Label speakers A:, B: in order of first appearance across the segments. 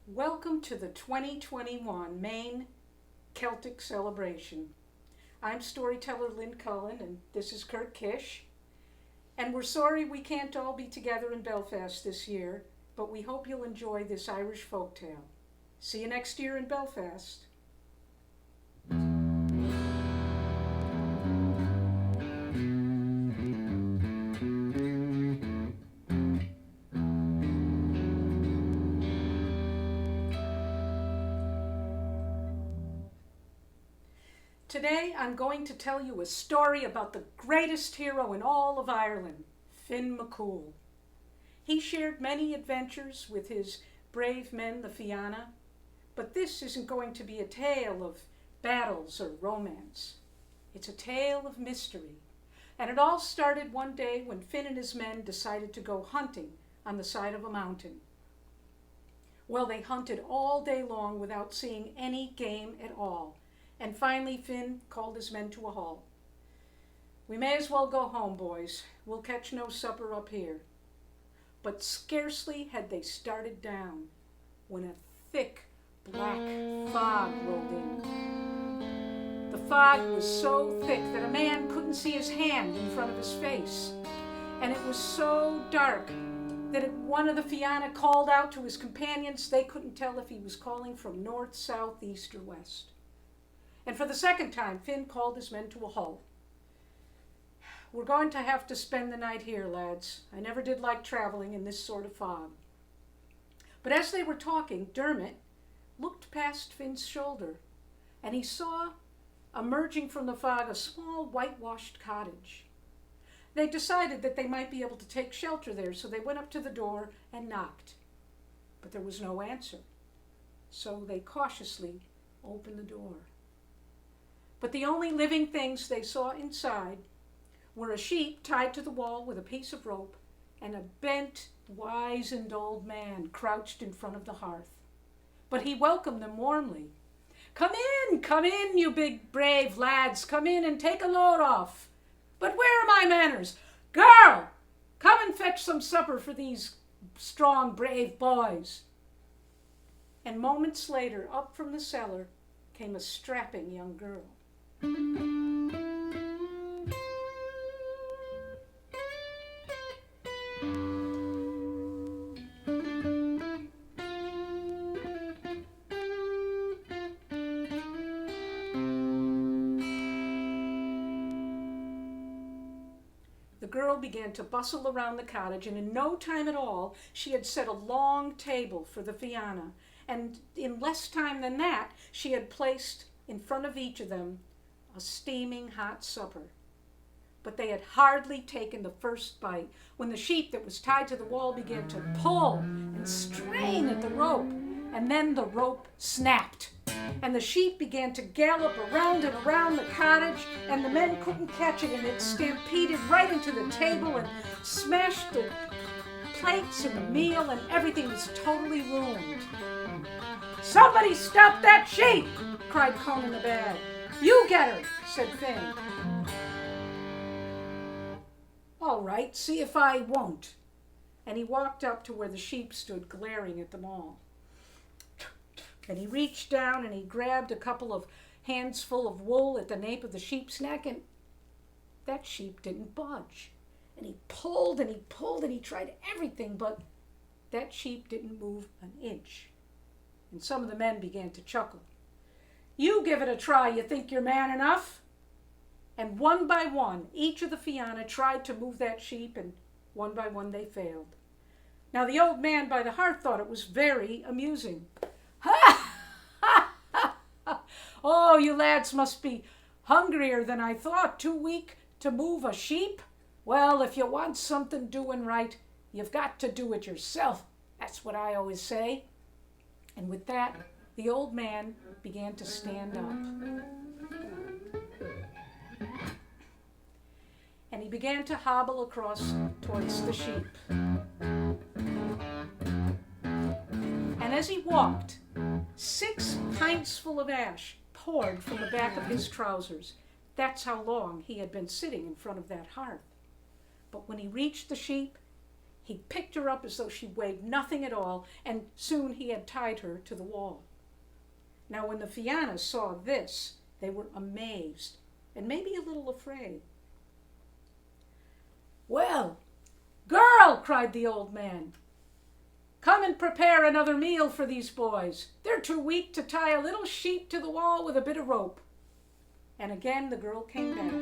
A: Welcome to the 2021 Maine Celtic celebration. I'm storyteller Lynn Cullen, and this is Kurt Kish. And we're sorry we can't all be together in Belfast this year, but we hope you'll enjoy this Irish folktale. See you next year in Belfast. Today I'm going to tell you a story about the greatest hero in all of Ireland, FionnMacCumhaill. He shared many adventures with his brave men, the Fianna, but this isn't going to be a tale of battles or romance. It's a tale of mystery, and it all started one day when Finn and his men decided to go hunting on the side of a mountain. Well, they hunted all day long without seeing any game at all. And finally, Finn called his men to a halt. "We may as well go home, boys. We'll catch no supper up here." But scarcely had they started down when a thick black fog rolled in. The fog was so thick that a man couldn't see his hand in front of his face. And it was so dark that if one of the Fianna called out to his companions, they couldn't tell if he was calling from north, south, east, or west. And for the second time, Finn called his men to a halt. "We're going to have to spend the night here, lads. I never did like traveling in this sort of fog." But as they were talking, Dermot looked past Finn's shoulder, and he saw, emerging from the fog, a small whitewashed cottage. They decided that they might be able to take shelter there, so they went up to the door and knocked. But there was no answer, so they cautiously opened the door. But the only living things they saw inside were a sheep tied to the wall with a piece of rope and a bent, wizened old man crouched in front of the hearth. But he welcomed them warmly. Come in, you big brave lads, come in and take a load off. But where are my manners? Girl, come and fetch some supper for these strong, brave boys." And moments later, up from the cellar, came a strapping young girl. The girl began to bustle around the cottage, and in no time at all, she had set a long table for the Fianna, and in less time than that, she had placed in front of each of them a steaming hot supper. But they had hardly taken the first bite when the sheep that was tied to the wall began to pull and strain at the rope, and then the rope snapped, and the sheep began to gallop around and around the cottage, and the men couldn't catch it, and it stampeded right into the table and smashed the plates and the meal, and everything was totally ruined. "Somebody stop that sheep!" cried Conan the Bad. "You get her," said Finn. "All right, see if I won't." And he walked up to where the sheep stood glaring at them all. And he reached down and he grabbed a couple of hands full of wool at the nape of the sheep's neck, and that sheep didn't budge. And he pulled and he pulled and he tried everything, but that sheep didn't move an inch. And some of the men began to chuckle. "You give it a try, you think you're man enough?" And one by one, each of the Fianna tried to move that sheep, and one by one they failed. Now the old man by the hearth thought it was very amusing. "Ha! Ha! Ha! Ha! Oh, you lads must be hungrier than I thought, too weak to move a sheep? Well, if you want something doing right, you've got to do it yourself. That's what I always say." And with that, the old man began to stand up. And he began to hobble across towards the sheep. And as he walked, 6 pints full of ash poured from the back of his trousers. That's how long he had been sitting in front of that hearth. But when he reached the sheep, He picked her up as though she weighed nothing at all, and soon he had tied her to the wall. Now when the Fianna saw this, they were amazed and maybe a little afraid. "Well, girl," cried the old man, "come and prepare another meal for these boys. They're too weak to tie a little sheep to the wall with a bit of rope." And again the girl came back.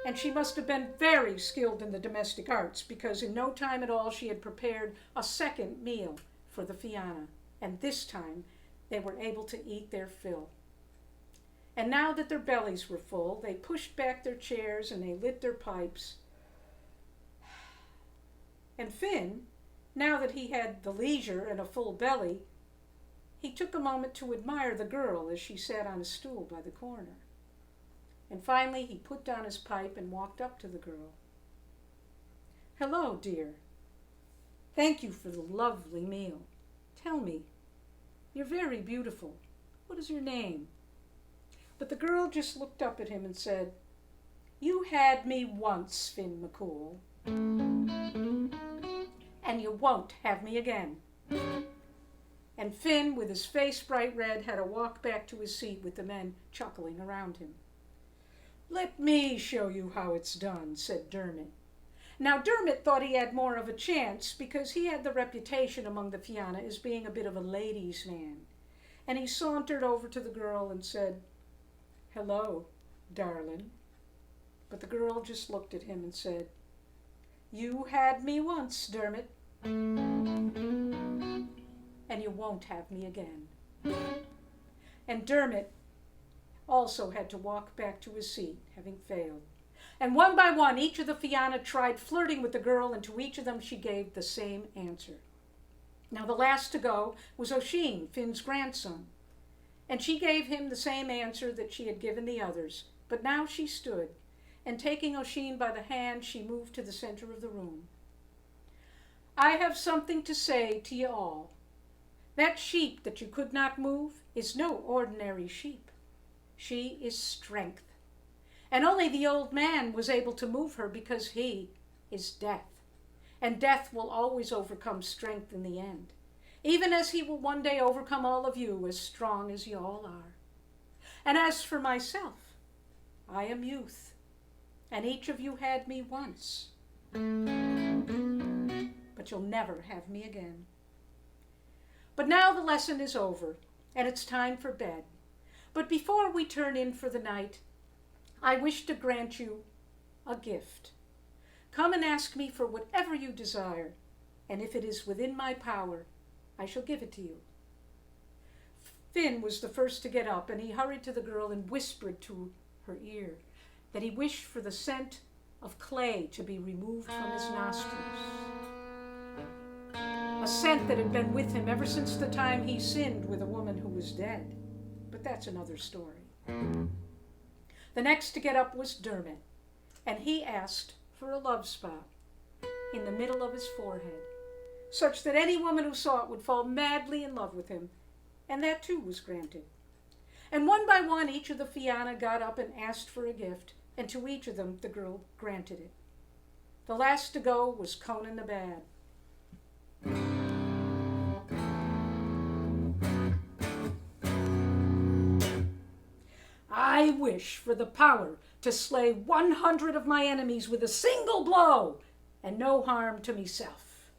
A: And she must have been very skilled in the domestic arts, because in no time at all she had prepared a second meal for the Fianna, and this time they were able to eat their fill. And now that their bellies were full, they pushed back their chairs and they lit their pipes. And Finn, now that he had the leisure and a full belly, he took a moment to admire the girl as she sat on a stool by the corner. And finally he put down his pipe and walked up to the girl. "Hello, dear. Thank you for the lovely meal. Tell me, you're very beautiful. What is your name?" But the girl just looked up at him and said, "You had me once, FionnMacCumhaill, and you won't have me again." And Finn, with his face bright red, had to walk back to his seat with the men chuckling around him. "Let me show you how it's done," said Dermot. Now Dermot thought he had more of a chance because he had the reputation among the Fianna as being a bit of a ladies' man. And he sauntered over to the girl and said, "Hello, darling." But the girl just looked at him and said, "You had me once, Dermot, and you won't have me again." And Dermot also had to walk back to his seat, having failed. And one by one, each of the Fianna tried flirting with the girl, and to each of them she gave the same answer. Now the last to go was Oisin, Finn's grandson, and she gave him the same answer that she had given the others. But now she stood, and taking Oisin by the hand, she moved to the center of the room. "I have something to say to you all. That sheep that you could not move is no ordinary sheep. She is strength. And only the old man was able to move her because he is death. And death will always overcome strength in the end, even as he will one day overcome all of you, as strong as you all are. And as for myself, I am youth, and each of you had me once. But you'll never have me again. But now the lesson is over, and it's time for bed. But before we turn in for the night, I wish to grant you a gift. Come and ask me for whatever you desire, and if it is within my power, I shall give it to you." Finn was the first to get up, and he hurried to the girl and whispered to her ear that he wished for the scent of clay to be removed from his nostrils. A scent that had been with him ever since the time he sinned with a woman who was dead. But that's another story. The next to get up was Dermot, and he asked for a love spot in the middle of his forehead, such that any woman who saw it would fall madly in love with him, and that too was granted. And one by one each of the Fianna got up and asked for a gift, and to each of them the girl granted it. The last to go was Conan the Bad. "I wish for the power to slay 100 of my enemies with a single blow, and no harm to myself."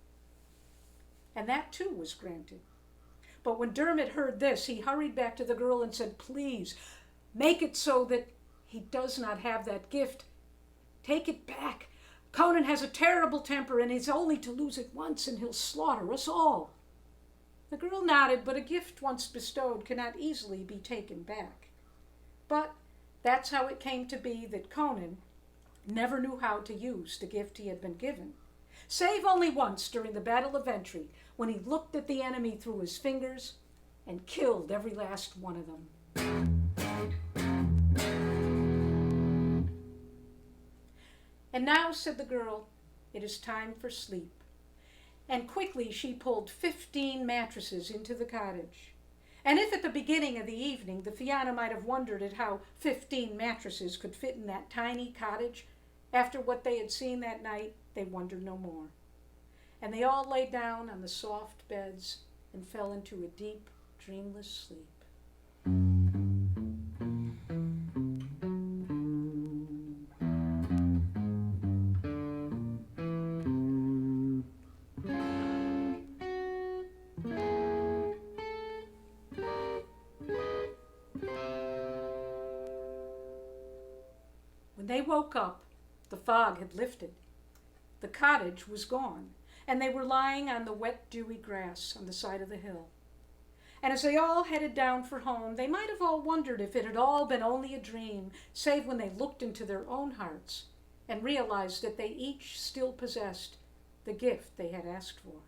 A: And that too was granted. But when Dermot heard this, he hurried back to the girl and said, "Please, make it so that he does not have that gift. Take it back. Conan has a terrible temper, and he's only to lose it once, and he'll slaughter us all." The girl nodded, but a gift once bestowed cannot easily be taken back. But that's how it came to be that Conan never knew how to use the gift he had been given, save only once during the Battle of Entry, when he looked at the enemy through his fingers and killed every last one of them. "And now," said the girl, "it is time for sleep." And quickly she pulled 15 mattresses into the cottage. And if at the beginning of the evening the Fianna might have wondered at how 15 mattresses could fit in that tiny cottage, after what they had seen that night, they wondered no more. And they all lay down on the soft beds and fell into a deep, dreamless sleep. When they woke up, the fog had lifted. The cottage was gone, and they were lying on the wet, dewy grass on the side of the hill. And as they all headed down for home, they might have all wondered if it had all been only a dream, save when they looked into their own hearts and realized that they each still possessed the gift they had asked for.